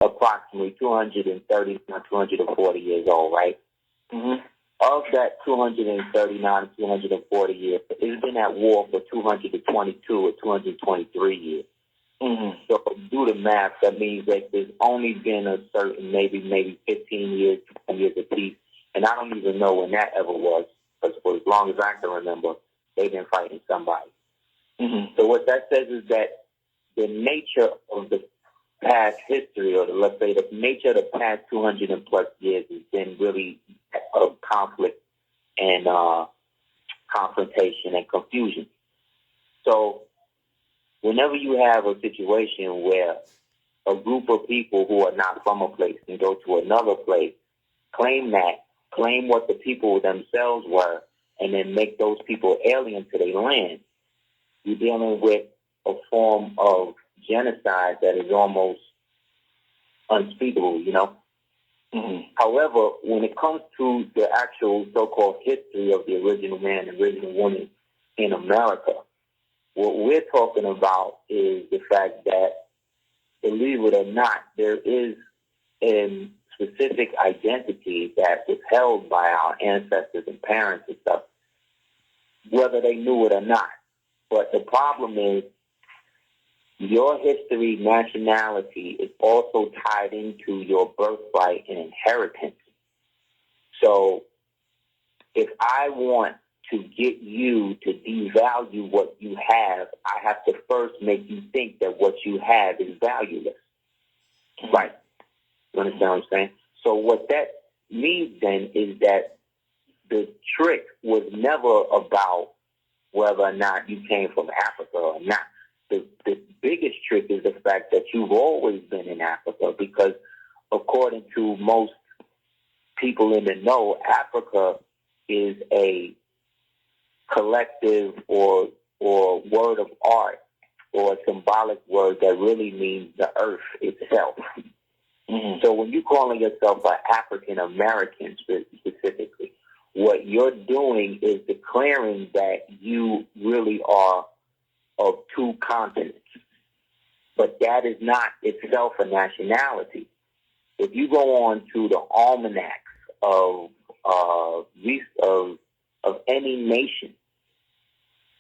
approximately 239, 240 years old, right? Mm-hmm. Of that 239, 240 years, it's been at war for 222 or 223 years. Mm-hmm. So do the math. That means that there's only been a certain maybe 15 years, 20 years of peace. And I don't even know when that ever was, because for as long as I can remember, they've been fighting somebody. Mm-hmm. So what that says is that the nature of the past history, or let's say the nature of the past 200 and plus years, has been really of conflict and confrontation and confusion. So whenever you have a situation where a group of people who are not from a place can go to another place, claim what the people themselves were, and then make those people alien to their land, you're dealing with a form of genocide that is almost unspeakable, you know? Mm-hmm. However, when it comes to the actual so-called history of the original man and original woman in America, what we're talking about is the fact that, believe it or not, there is a specific identity that was held by our ancestors and parents and stuff, whether they knew it or not. But the problem is, your history, nationality, is also tied into your birthright and inheritance. So if I want to get you to devalue what you have, I have to first make you think that what you have is valueless. Right. You understand what I'm saying? So what that means then is that the trick was never about whether or not you came from Africa or not. The biggest trick is the fact that you've always been in Africa, because according to most people in the know, Africa is a collective or word of art, or a symbolic word that really means the earth itself. Mm-hmm. So when you're calling yourself an African American specifically, what you're doing is declaring that you really are of two continents. But that is not itself a nationality. If you go on to the almanacs of any nation,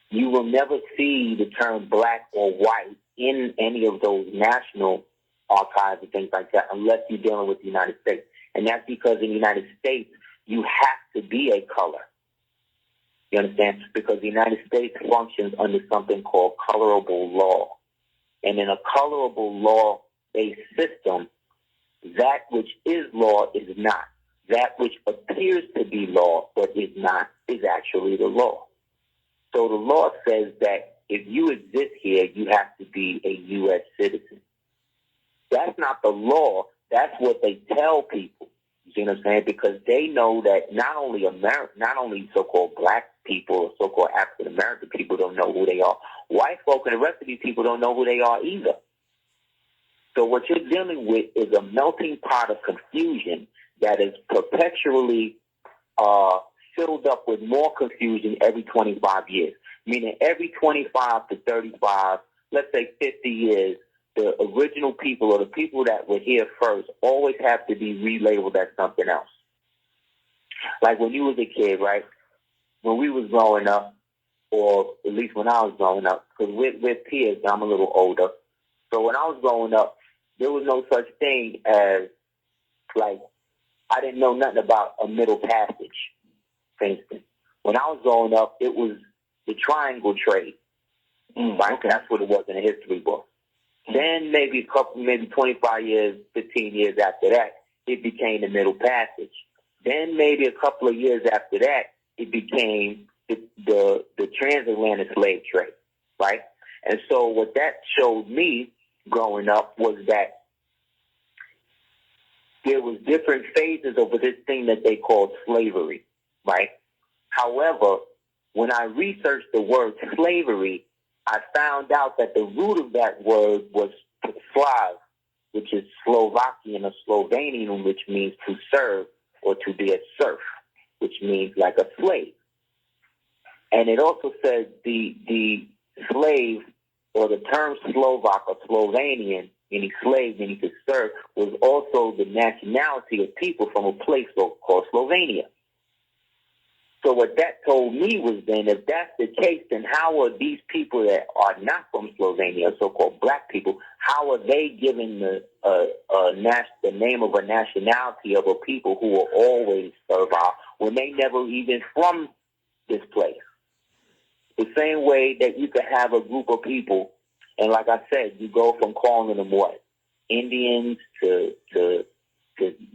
you will never see the term black or white in any of those national archives and things like that, unless you're dealing with the United States. And that's because in the United States, you have to be a color. You understand? Because the United States functions under something called colorable law. And in a colorable law-based system, that which is law is not. That which appears to be law but is not is actually the law. So the law says that if you exist here, you have to be a U.S. citizen. That's not the law. That's what they tell people. You see what I'm saying? Because they know that not only so-called black people or so-called African-American people don't know who they are. White folk and the rest of these people don't know who they are either. So what you're dealing with is a melting pot of confusion that is perpetually filled up with more confusion every 25 years. Meaning every 25 to 35, let's say 50 years, the original people or the people that were here first always have to be relabeled as something else. Like when you was a kid, right? When we was growing up, or at least when I was growing up, because we're peers, I'm a little older. So when I was growing up, there was no such thing as, like, I didn't know nothing about a middle passage, for instance. When I was growing up, it was the triangle trade. Right? Okay. That's what it was in a history book. Then maybe 25 years, 15 years after that, it became the middle passage. Then maybe a couple of years after that, it became the transatlantic slave trade, right? And so what that showed me growing up was that there was different phases of this thing that they called slavery, right? However, when I researched the word slavery, I found out that the root of that word was Slav, which is Slovakian or Slovenian, which means to serve or to be a serf, which means like a slave. And it also says the slave, or the term Slovak or Slovenian, meaning slave, meaning to serve, was also the nationality of people from a place called Slovenia. So what that told me was then, if that's the case, then how are these people that are not from Slovenia, so-called black people, how are they given the name of a nationality of a people who will always servile when they never even from this place? The same way that you could have a group of people, and like I said, you go from calling them what? Indians to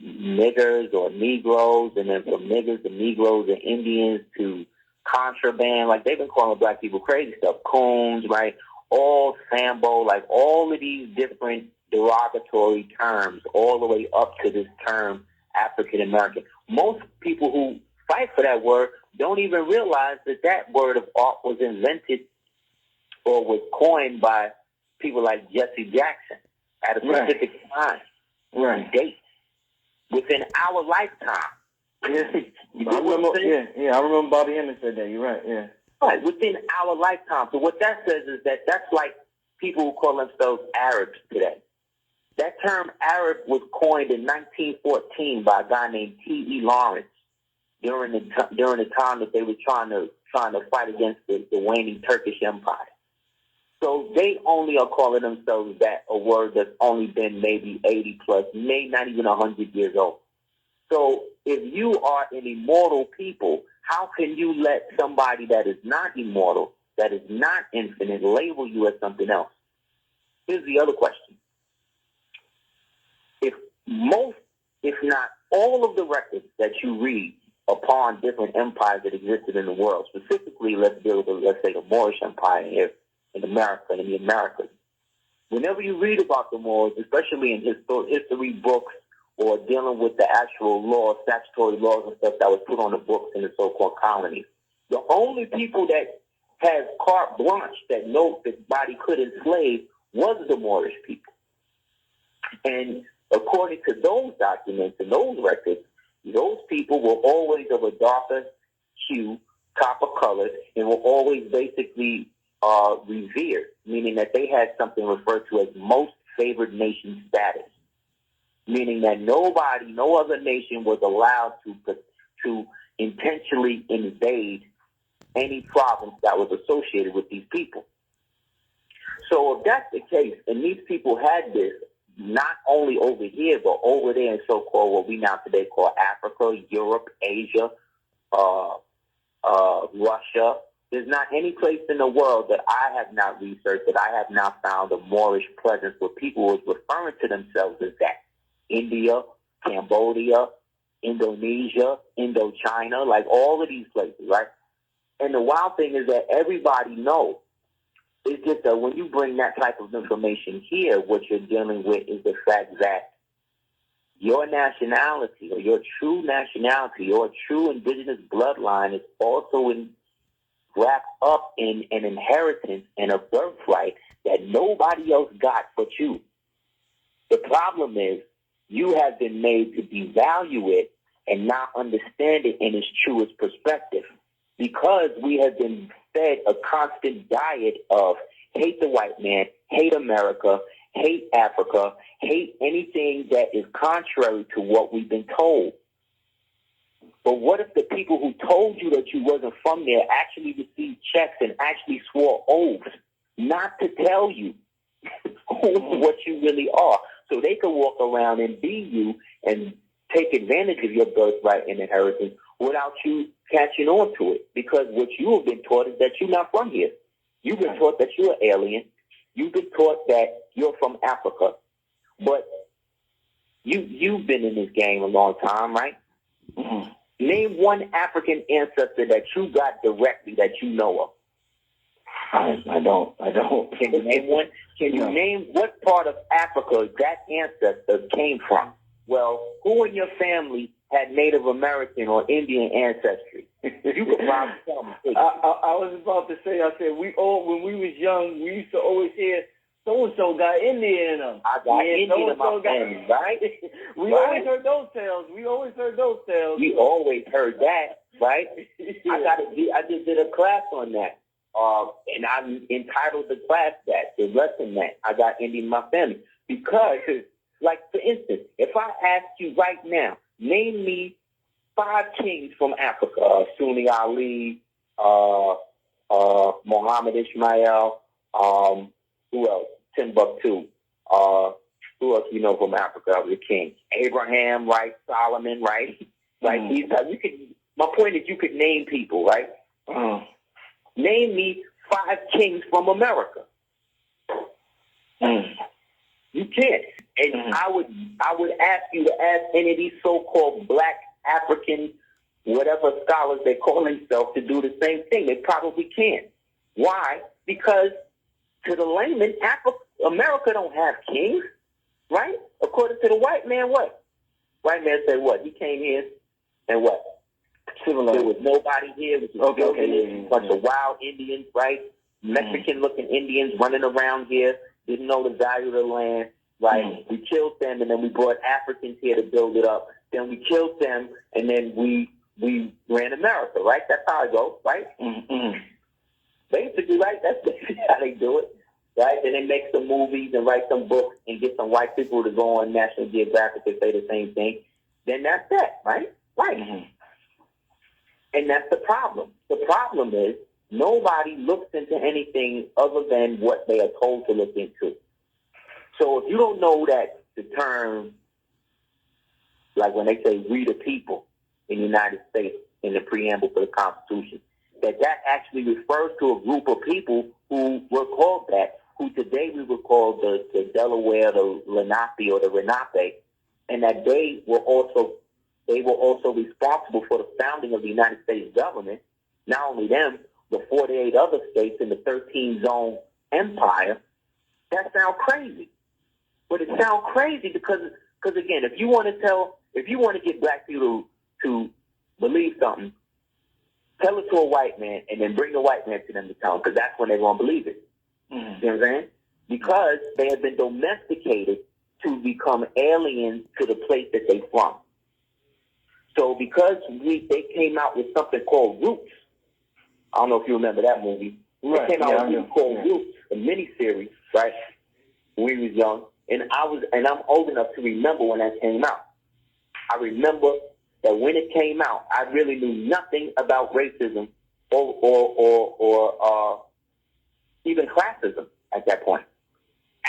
niggers or Negroes, and then from niggers to Negroes and Indians to contraband. Like, they've been calling black people crazy stuff. Coons, right? All Sambo, like all of these different derogatory terms, all the way up to this term African American. Most people who fight for that word don't even realize that that word of art was invented or was coined by people like Jesse Jackson at a specific time and date within our lifetime. Yeah, I remember Bobby Hemmings said that. You're right. Yeah, right, within our lifetime. So what that says is that that's like people who call themselves Arabs today. That term Arab was coined in 1914 by a guy named T.E. Lawrence during the time that they were trying to fight against the waning Turkish Empire. So they only are calling themselves that, a word that's only been maybe 80 plus, maybe not even 100 years old. So if you are an immortal people, how can you let somebody that is not immortal, that is not infinite, label you as something else? Here's the other question. If not all of the records that you read upon different empires that existed in the world, specifically let's say the Moorish Empire here in America and in the Americas. Whenever you read about the Moors, especially in history books or dealing with the actual laws, statutory laws and stuff that was put on the books in the so-called colonies, the only people that has carte blanche that nobody could enslave was the Moorish people. And according to those documents and those records, those people were always of a darker hue, copper colored, and were always basically revered, meaning that they had something referred to as most favored nation status, meaning that no other nation was allowed to intentionally invade any province that was associated with these people. So if that's the case, and these people had this not only over here, but over there in so-called what we now today call Africa, Europe, Asia, Russia, there's not any place in the world that I have not researched, that I have not found a Moorish presence where people was referring to themselves as that. India, Cambodia, Indonesia, Indochina, like all of these places, right? And the wild thing is that everybody knows. It's just that when you bring that type of information here, what you're dealing with is the fact that your nationality or your true nationality or true indigenous bloodline is also wrapped up in an inheritance and a birthright that nobody else got but you. The problem is you have been made to devalue it and not understand it in its truest perspective, because we have been fed a constant diet of hate the white man, hate America, hate Africa, hate anything that is contrary to what we've been told. But what if the people who told you that you wasn't from there actually received checks and actually swore oaths not to tell you what you really are, so they could walk around and be you and take advantage of your birthright and inheritance without you catching on to it? Because what you have been taught is that you're not from here. You've been taught that you're an alien. You've been taught that you're from Africa. But you've been in this game a long time, right? Mm-hmm. Name one African ancestor that you got directly that you know of. I don't. Can you name one? Can you name what part of Africa that ancestor came from? Well, who in your family had Native American or Indian ancestry? You could probably tell me. I was about to say, when we was young, we used to always hear, so-and-so got Indian in them. I got Indian in my family, right? We always heard those tales. We always heard that, right? I just did a class on that. And I'm entitled the class the lesson that I got Indian in my family. Because, like, for instance, if I ask you right now, name me 5 kings from Africa, Sunni Ali, Muhammad Ismail, who else? Timbuktu. Who else you know from Africa? The king. Abraham, right? Solomon, right? Right? You could. My point is, you could name people, right? Name me 5 kings from America. You can't. And I would ask you to ask any of these so-called black African, whatever scholars they call themselves, to do the same thing. They probably can't. Why? Because to the layman, America don't have kings, right? According to the white man, what? White man said what? He came here and what? There was nobody here. It was a bunch of wild Indians, right? Mexican-looking Indians running around here, didn't know the value of the land, right? We killed them, and then we brought Africans here to build it up. Then we killed them, and then we ran America, right? That's how it goes, right? Basically, right? That's basically how they do it, right? Then they make some movies and write some books and get some white people to go on National Geographic and say the same thing. Then that's that, right? Right. And that's the problem. The problem is nobody looks into anything other than what they are told to look into. So if you don't know that the term, like when they say "we the people" in the United States in the preamble for the Constitution, that actually refers to a group of people who were called that, who today we would call the Delaware, the Lenape, or the Lenape, and that they were also responsible for the founding of the United States government. Not only them, but 48 other states in the 13-zone empire. That sounds crazy. But it sounds crazy because again, if you want to get black people to believe something, tell it to a white man and then bring the white man to them to tell them, because that's when they're going to believe it. You know what I'm saying? Because they have been domesticated to become aliens to the place that they're from. So because they came out with something called Roots, I don't know if you remember that movie. Right. They came out with something called Roots, a miniseries, right? When we was young, and I'm old enough to remember when that came out. I remember that when it came out, I really knew nothing about racism or even classism at that point.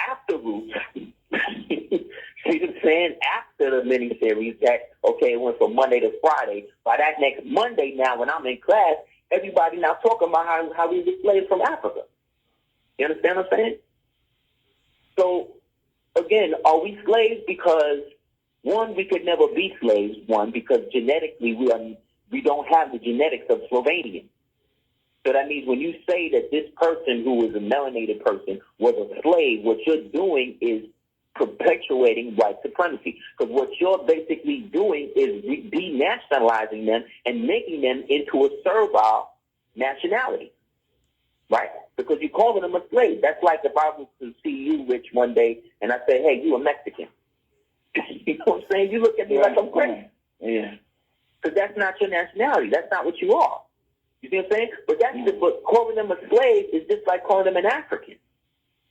After Roots, see what I'm saying? After the miniseries, it went from Monday to Friday. By that next Monday now, when I'm in class, everybody now talking about how we were slaves from Africa. You understand what I'm saying? So, again, are we slaves because, one, we could never be slaves, because genetically we don't have the genetics of Slovenian. So that means when you say that this person who was a melanated person was a slave, what you're doing is perpetuating white supremacy. Because what you're basically doing is denationalizing them and making them into a servile nationality, right? Because you're calling them a slave. That's like if I was to see you, Rich, one day, and I say, hey, you a Mexican. You know what I'm saying? You look at me like I'm crazy. Yeah. Because that's not your nationality. That's not what you are. You see what I'm saying? But calling them a slave is just like calling them an African.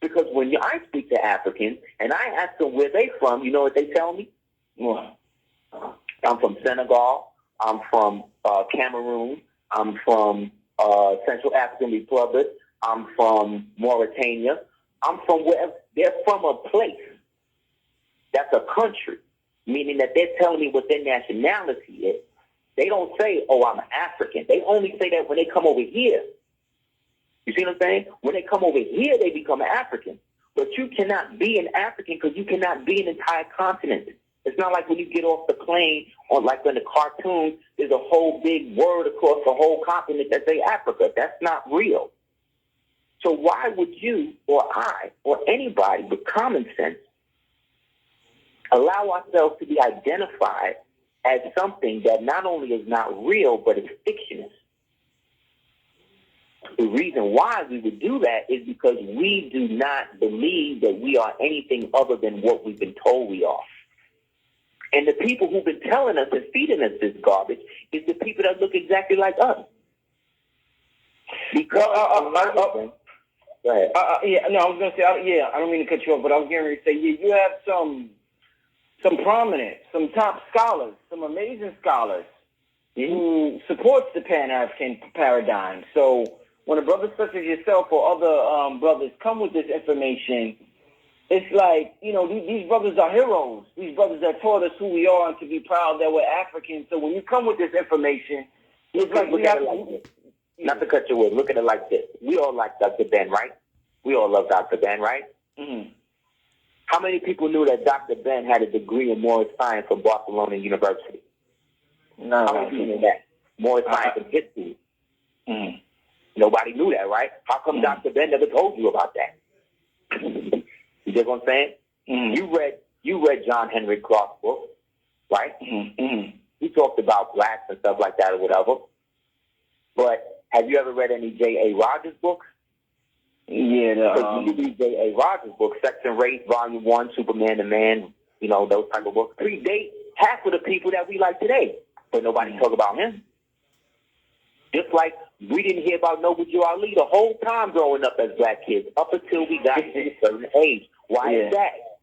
Because when I speak to Africans and I ask them where they from, you know what they tell me? What? I'm from Senegal. I'm from Cameroon. I'm from Central African Republic. I'm from Mauritania. I'm from wherever. They're from a place. That's a country, meaning that they're telling me what their nationality is. They don't say, oh, I'm an African. They only say that when they come over here. You see what I'm saying? When they come over here, they become an African. But you cannot be an African because you cannot be an entire continent. It's not like when you get off the plane or like in the cartoons, there's a whole big word across the whole continent that say Africa. That's not real. So why would you or I or anybody with common sense allow ourselves to be identified as something that not only is not real, but is fictitious? The reason why we would do that is because we do not believe that we are anything other than what we've been told we are. And the people who've been telling us and feeding us this garbage is the people that look exactly like us. Because Go ahead. I was going to say, I don't mean to cut you off, but I was getting ready to say, you have some prominent, some top scholars, some amazing scholars who supports the Pan-African paradigm. So when a brother such as yourself or other brothers come with this information, it's like, these brothers are heroes. These brothers that taught us who we are and to be proud that we're Africans. So when you come with this information, it's like we have to... Not to cut you off, look at it like this. We all like Dr. Ben, right? We all love Dr. Ben, right? Mm-hmm. How many people knew that Dr. Ben had a degree in Moorish science from Barcelona University? No. How many people knew that? Moorish science and history. Mm-hmm. Nobody knew that, right? How come Dr. Ben never told you about that? You get what I'm saying? Mm-hmm. You read John Henry Clark's book, right? Mm-hmm. He talked about blacks and stuff like that or whatever. But have you ever read any J.A. Rogers books? Yeah. You read J.A. Rogers books, Sex and Race, Volume 1, Superman the Man, those type of books. Predate half of the people that we like today. But nobody talk about him. Just like we didn't hear about Noble Joe Ali the whole time growing up as black kids, up until we got to a certain age. Why is that?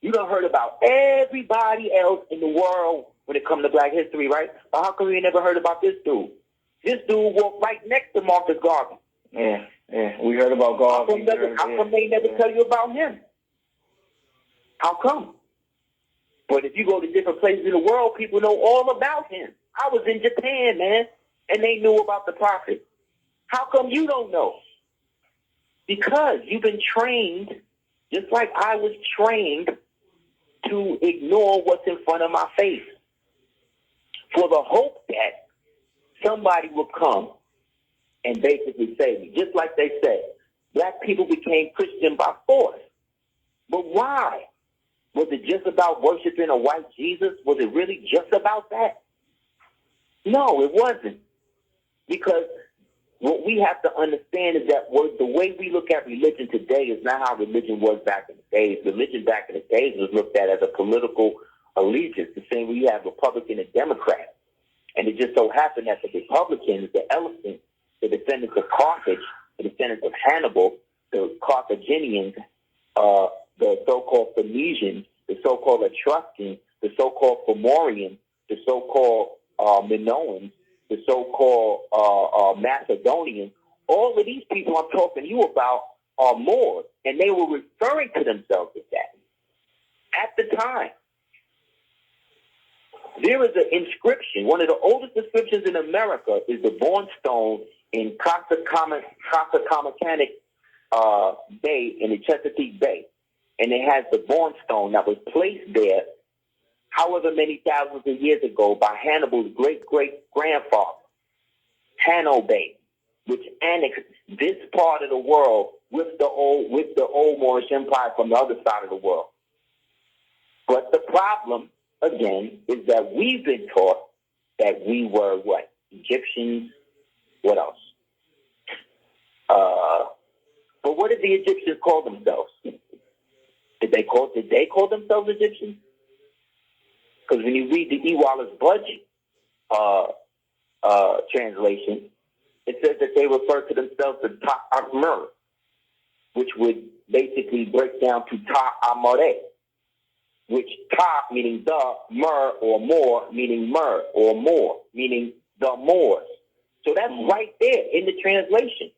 You done heard about everybody else in the world when it comes to black history, right? But how come you never heard about this dude? This dude walked right next to Marcus Garvey. Yeah. We heard about Garvey. How come they never tell you about him? How come? But if you go to different places in the world, people know all about him. I was in Japan, man, and they knew about the prophet. How come you don't know? Because you've been trained, just like I was trained, to ignore what's in front of my face for the hope that somebody will come and basically save me. Just like they said, black people became Christian by force. But why? Was it just about worshiping a white Jesus? Was it really just about that? No, it wasn't. Because what we have to understand is that the way we look at religion today is not how religion was back in the days. Religion back in the days was looked at as a political allegiance, the same way you have Republican and Democrat. And it just so happened that the Republicans, the elephants, the descendants of Carthage, the descendants of Hannibal, the Carthaginians, the so-called Phoenicians, the so-called Etruscans, the so-called Fomorians, the so-called Minoans, the so-called Macedonians, all of these people I'm talking to you about are Moors, and they were referring to themselves as that at the time. There is an inscription. One of the oldest inscriptions in America is the Born Stone in Coxsacommack Bay, in the Chesapeake Bay. And it has the Born Stone that was placed there however many thousands of years ago by Hannibal's great-great-grandfather, Hanno Bay, which annexed this part of the world with the old Moorish Empire from the other side of the world. But the problem, again, is that we've been taught that we were what? Egyptians. What else? But what did the Egyptians call themselves? Did they call themselves Egyptians? Because when you read the E. Wallace Budge translation, it says that they refer to themselves as Ta-Amur, which would basically break down to Ta-Amore, which Ta meaning the, Mur or more meaning Mur or more, meaning the Moors. So that's right there in the translation.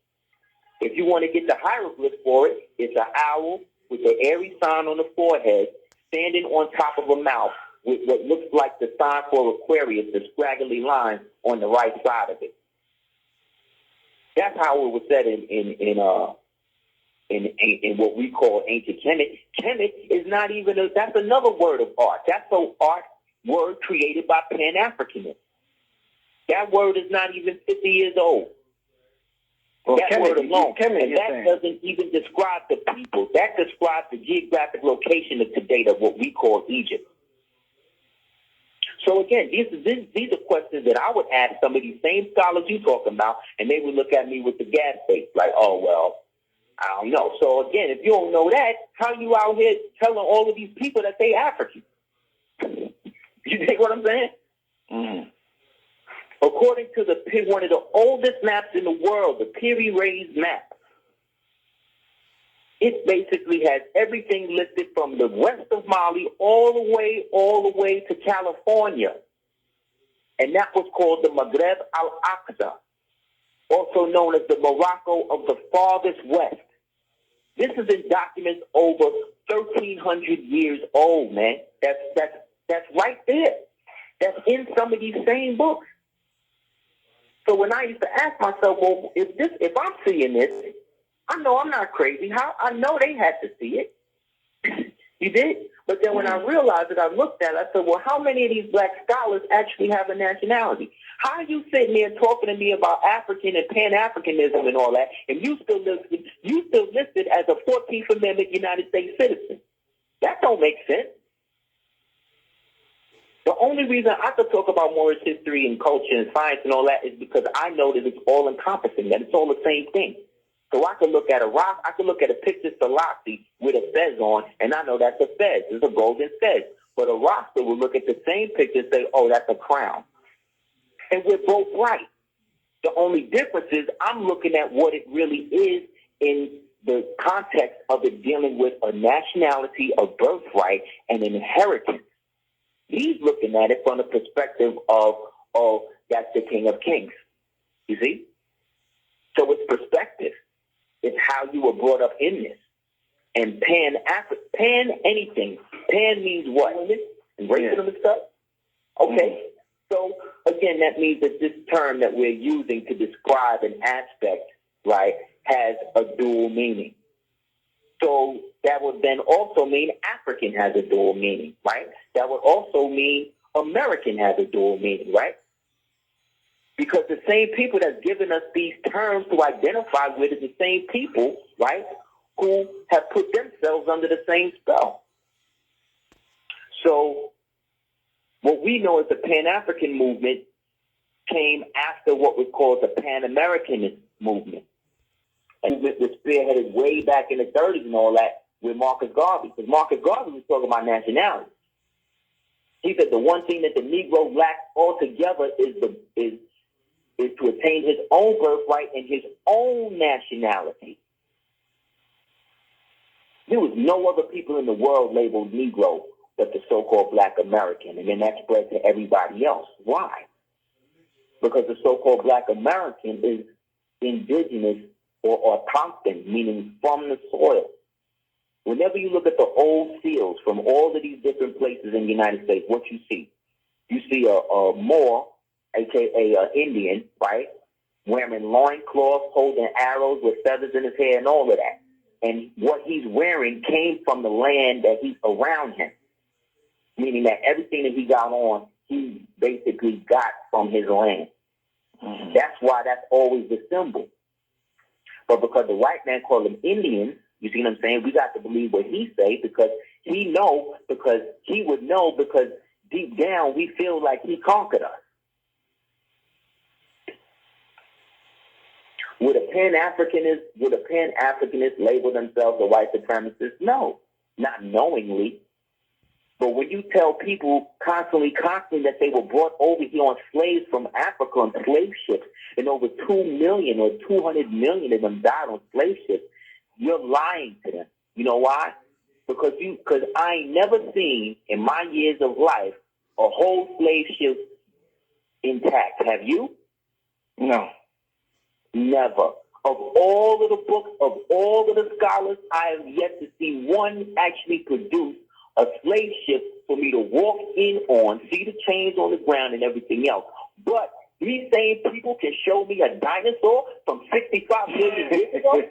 If you want to get the hieroglyph for it, it's an owl with the Aries sign on the forehead, standing on top of a mouth with what looks like the sign for Aquarius, the scraggly line on the right side of it. That's how it was said in what we call ancient Kemet. Kemet is not even that's another word of art. That's an art word created by Pan-Africanists. That word is not even 50 years old. Well, that word alone, and that doesn't even describe the people. That describes the geographic location of today of what we call Egypt. So again, these are questions that I would ask some of these same scholars you're talking about, and they would look at me with the gas face, like, oh, well, I don't know. So again, if you don't know that, how you out here telling all of these people that they African? You think what I'm saying? Mm-hmm. According to one of the oldest maps in the world, the Piri Reis map, it basically has everything listed from the west of Mali all the way to California. And that was called the Maghreb al-Aqsa, also known as the Morocco of the farthest west. This is in documents over 1,300 years old, man. That's right there. That's in some of these same books. So when I used to ask myself, well, if I'm seeing this, I know I'm not crazy. How I know they had to see it. You did? But then when I realized it, I looked at it, I said, well, how many of these black scholars actually have a nationality? How are you sitting there talking to me about African and Pan-Africanism and all that, and you still listed as a 14th Amendment United States citizen? That don't make sense. The only reason I could talk about Moorish history and culture and science and all that is because I know that it's all encompassing, that it's all the same thing. So I can look at a rock, I can look at a picture of Selassie with a fez on, and I know that's a fez. It's a golden fez. But a roster will look at the same picture and say, oh, that's a crown. And we're both right. The only difference is I'm looking at what it really is in the context of it dealing with a nationality, a birthright, and an inheritance. He's looking at it from the perspective of, oh, that's the King of Kings. You see? So it's perspective. It's how you were brought up in this. And pan anything. Pan means what? Racism and stuff? Okay. So, again, that means that this term that we're using to describe an aspect, right, has a dual meaning. So that would then also mean African has a dual meaning, right? That would also mean American has a dual meaning, right? Because the same people that's given us these terms to identify with is the same people, right, who have put themselves under the same spell. So what we know as the Pan-African movement came after what was called the Pan-American movement. And it was spearheaded way back in the 30s and all that with Marcus Garvey. Because Marcus Garvey was talking about nationality. He said the one thing that the Negro lacks altogether is to attain his own birthright and his own nationality. There was no other people in the world labeled Negro but the so-called Black American, and then that spread to everybody else. Why? Because the so-called Black American is indigenous or autochthon, meaning from the soil. Whenever you look at the old seals from all of these different places in the United States, what you see? You see a Moor, a.k.a. Indian, right, wearing loincloths, holding arrows with feathers in his hair and all of that. And what he's wearing came from the land that he's around him, meaning that everything that he got on, he basically got from his land. Mm-hmm. That's why that's always the symbol. But because the white man called them Indians, you see what I'm saying? We got to believe what he say because he would know because deep down we feel like he conquered us. Would a Pan-Africanist label themselves a white supremacist? No, not knowingly. But when you tell people constantly that they were brought over here on slaves from Africa on slave ships, and over 2 million or 200 million of them died on slave ships, you're lying to them. You know why? Because I ain't never seen in my years of life a whole slave ship intact. Have you? No. Never. Of all of the books, of all of the scholars, I have yet to see one actually produce a slave ship for me to walk in on, see the chains on the ground and everything else. But these same people can show me a dinosaur from 65 million years ago?